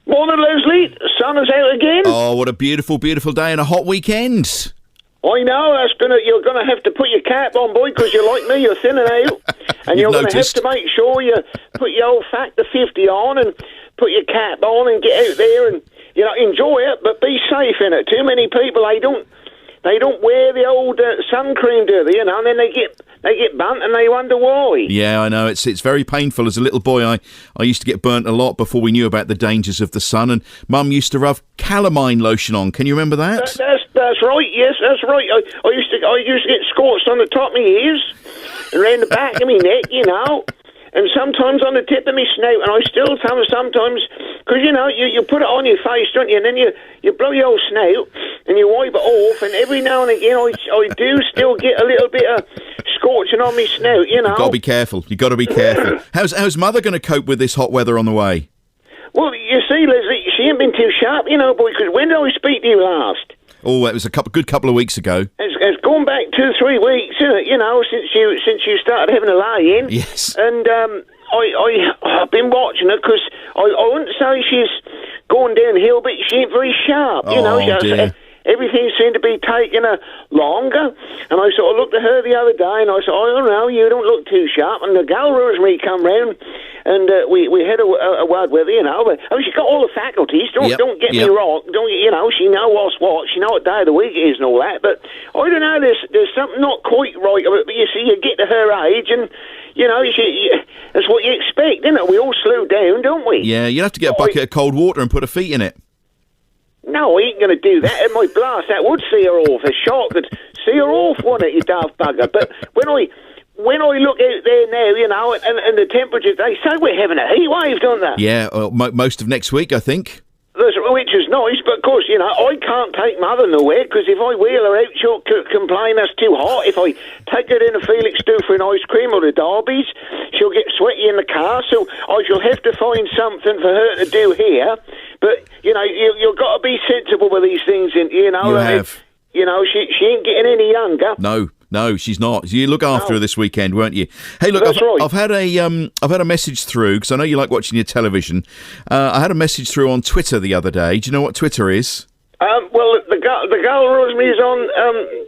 Morning, Leslie. The sun is out again. Oh, what a beautiful, beautiful day and a hot weekend. I know. You're going to have to put your cap on, boy, because you're like me. You're thinning out. And you're going to have to make sure you put your old Factor 50 on and put your cap on and get out there and, enjoy it, but be safe in it. Too many people, they don't wear the old sun cream, do they? And then they get burnt and they wonder why. Yeah, I know. It's very painful. As a little boy, I used to get burnt a lot before we knew about the dangers of the sun, and Mum used to rub calamine lotion on. Can you remember that? That's right. Yes, that's right. I used to get scorched on the top of my ears and around the back of my neck, and sometimes on the tip of my snout, and I still tell them sometimes, because, you put it on your face, don't you, and then you blow your old snout, and you wipe it off, and every now and again I do still get a little bit of scorching on my snout, You've got to be careful. You've got to be careful. How's Mother going to cope with this hot weather on the way? Well, you see, Leslie, she ain't been too sharp, boy, because when did I speak to you last? Oh, it was a good couple of weeks ago. It's gone back 2 or 3 weeks, isn't it? Since you started having a lay-in. Yes. And I've been watching her because I wouldn't say she's going downhill, but she ain't very sharp. Dear. Everything seemed to be taking her longer. And I sort of looked at her the other day and I said, I don't know, you don't look too sharp. And the gal Rosemary come round and we had a word with her, but she's got all the faculties. Don't get me wrong. She knows what's what. She knows what day of the week it is and all that. But I don't know, there's something not quite right. But you see, you get to her age and, that's what you expect, isn't it? We all slow down, don't we? Yeah, you'd have to get a bucket of cold water and put her feet in it. No, I ain't going to do that. At my blast, that would see her off. A shark could see her off, wouldn't it, you daft bugger? But when I look out there now, and the temperatures, they say we're having a heat wave, don't they? Yeah, most of next week, I think. Which is nice, but of course, I can't take Mother nowhere, because if I wheel her out, she'll complain that's too hot. If I take her in a Felix do for an ice cream or the Derbies, she'll get sweaty in the car, so I shall have to find something for her to do here. But, you've got to be sensible with these things, and, You have. She ain't getting any younger. No, she's not. You look after her this weekend, won't you? Hey, look, I've had a message through, because I know you like watching your television. I had a message through on Twitter the other day. Do you know what Twitter is? Well, the girl Rosemary's on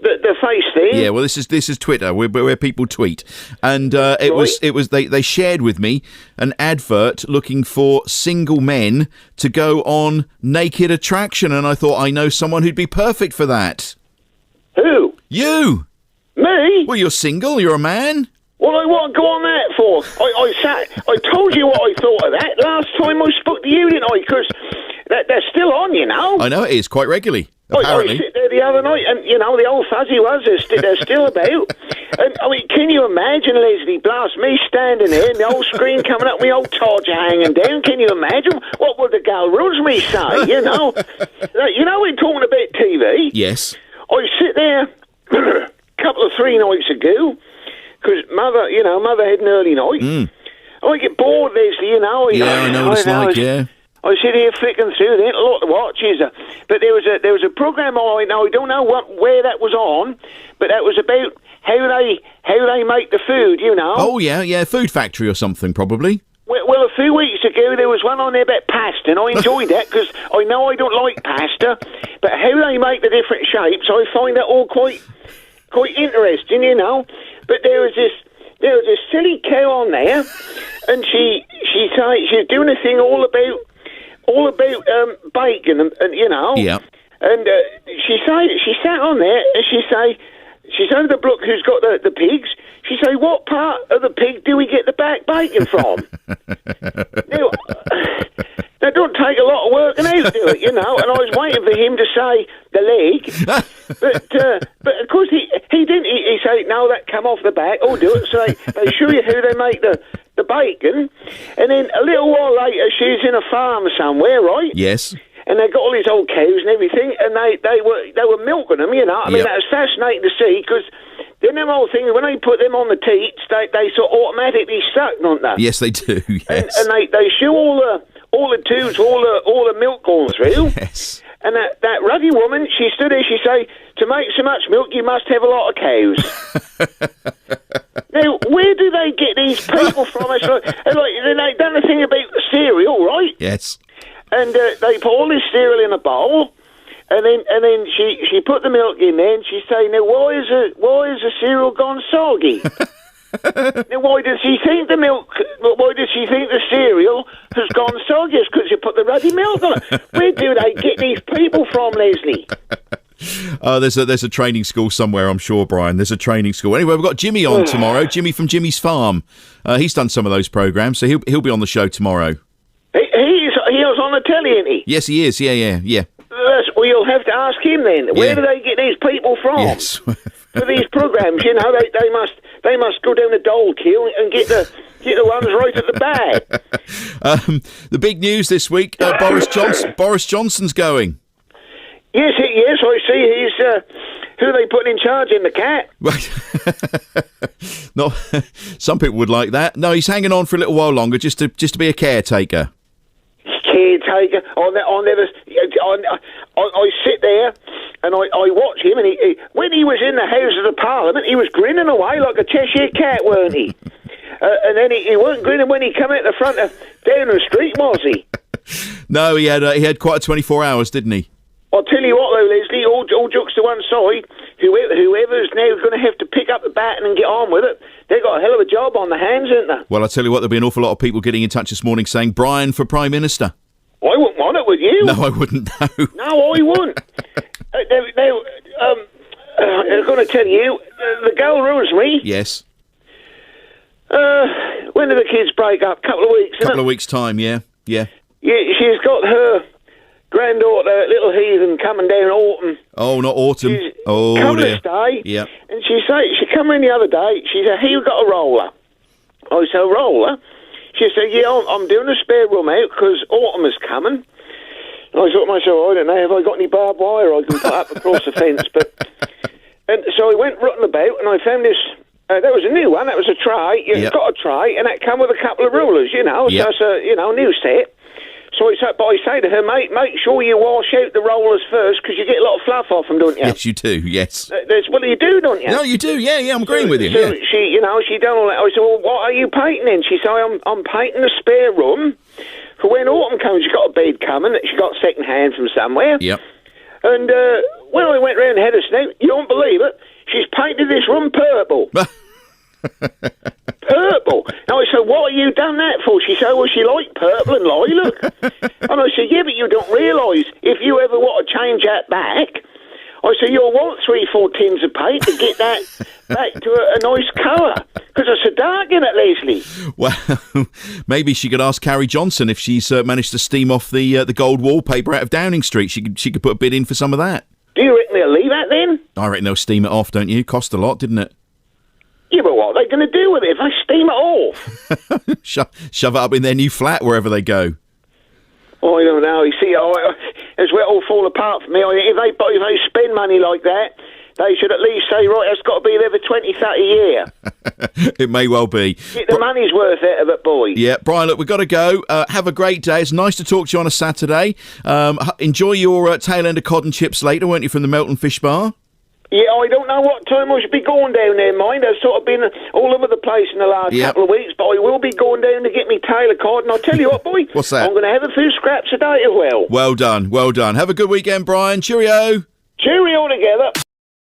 the face thing. Yeah, well, this is Twitter, where people tweet, and they shared with me an advert looking for single men to go on Naked Attraction, and I thought, I know someone who'd be perfect for that. Who? You. Me? Well, you're single. You're a man. Well, I want to go on that for? I told you what I thought of that last time I spoke to you, didn't I? Because they're still on, I know it is, quite regularly, apparently. I sit there the other night, and, the old fuzzy ones, they're still about. And, can you imagine, Leslie, blast me standing there and the old screen coming up, my old torture hanging down? Can you imagine? What would the gal Rosemary say, we're talking about TV. Yes. I sit there a couple of 3 nights ago, because Mother had an early night. I get bored, Leslie, I know what it's like, yeah. I sit here flicking through. There ain't a lot to watch, is there? But there was a program on. Now I don't know where that was on, but that was about how they make the food. Oh yeah, Food Factory or something, probably. Well, a few weeks ago there was one on there about pasta, and I enjoyed that because I know I don't like pasta, but how they make the different shapes, I find that all quite interesting, But there was this silly cow on there, and she's doing a thing all about bacon, and Yeah. And she sat on there, and she said to the bloke who's got the pigs, she say, what part of the pig do we get the back bacon from? Now, that don't take a lot of working out, do it, And I was waiting for him to say the leg, but of course he didn't. He said, no, that come off the back. Oh, do it. So they show you how they make the bacon, and then a little while later, she's in a farm somewhere, right? Yes. And they got all these old cows and everything, and they were milking them, I mean, that was fascinating to see, because then them old things, when they put them on the teats, they sort of automatically suck, don't they? Yes, they do, yes. And they show all the tubes, all the milk going through. Yes. And that ruddy woman, she stood there, she say, to make so much milk, you must have a lot of cows. Now, where do they get these people from? It's like, they done a thing about cereal, right? Yes. and they put all this cereal in a bowl, and then she put the milk in there, and she's saying, now why is the cereal gone soggy? Now why does she think the milk? Why does she think the cereal has gone soggy? It's because you put the ruddy milk on it. Where do they get these people from, Leslie? There's a training school somewhere, I'm sure, Brian. There's a training school. Anyway, we've got Jimmy on tomorrow. Jimmy from Jimmy's Farm. He's done some of those programs, so he'll be on the show tomorrow. He was on the telly, isn't he? Yes, he is. Yeah. Well, you'll have to ask him then. Where do they get these people from? Yes. For these programs, they must go down the dole queue and get the ones right at the back. The big news this week: Boris Johnson's going. Yes, I see. He's who are they putting in charge in the cat? No, some people would like that. No, he's hanging on for a little while longer, just to be a caretaker. Caretaker. I sit there and I watch him, and he when he was in the Houses of Parliament, he was grinning away like a Cheshire cat, weren't he? And then he weren't grinning when he come out the front of Downing Street, was he? No, he had quite a 24 hours, didn't he? I'll tell you what, though, Leslie, all jokes to one side, whoever's now going to have to pick up the baton and get on with it, they've got a hell of a job on their hands, ain't they? Well, I'll tell you what, there'll be an awful lot of people getting in touch this morning saying, Brian for Prime Minister. I wouldn't want it, would you? No, I wouldn't, no. No, I wouldn't. I'm going to tell you, the girl Rosemary... Yes. When do the kids break up? Couple of weeks, Couple of weeks' time, yeah. Yeah, she's got her granddaughter, Little Heathen, coming down autumn. Oh, not autumn. She's coming to stay. Yeah. And she come in the other day, she said, hey, you got a roller? I said, a roller? She said, yeah, I'm doing a spare room out because autumn is coming. And I thought to myself, I don't know, have I got any barbed wire I can put up across the fence? And so I went rutting about and I found this, that was a new one, that was a tray. You've got a tray and that come with a couple of rulers, so it's a, new set. So I say to her, mate, make sure you wash out the rollers first because you get a lot of fluff off them, don't you? Yes, you do, yes. Well, you do, don't you? No, you do, yeah, I'm agreeing with you. So yeah. she done all that. I said, well, what are you painting then? She said, I'm painting a spare room for when autumn comes. She's got a bed coming that she got second hand from somewhere. Yep. And when I went round and had a snout, you don't believe it, she's painted this room purple. Purple. Now I said, what have you done that for? She said, well, she liked purple and lilac. And I said, yeah, but you don't realise, if you ever want to change that back, I said, you'll want 3-4 tins of paint to get that back to a nice colour. Because it's so dark in it, Leslie. Well, maybe she could ask Carrie Johnson if she's managed to steam off the gold wallpaper out of Downing Street. She could put a bid in for some of that. Do you reckon they'll leave that then? I reckon they'll steam it off, don't you? Cost a lot, didn't it? Yeah, but what are they going to do with it if they steam it off? Shove it up in their new flat wherever they go. Oh, I don't know. You see, it's where it all fall apart for me. If they spend money like that, they should at least say, right, it's got to be there for 20, 30 year. It may well be. Get the money's worth out of it, boy. Yeah, Brian, look, we've got to go. Have a great day. It's nice to talk to you on a Saturday. Enjoy your tail end of cod and chips later, won't you, from the Melton Fish Bar? Yeah, I don't know what time I should be going down there, mind. I've sort of been all over the place in the last couple of weeks, but I will be going down to get me tail of cod, and I'll tell you what, boy. What's that? I'm going to have a few scraps a day as well. Well done, well done. Have a good weekend, Brian. Cheerio. Cheerio together.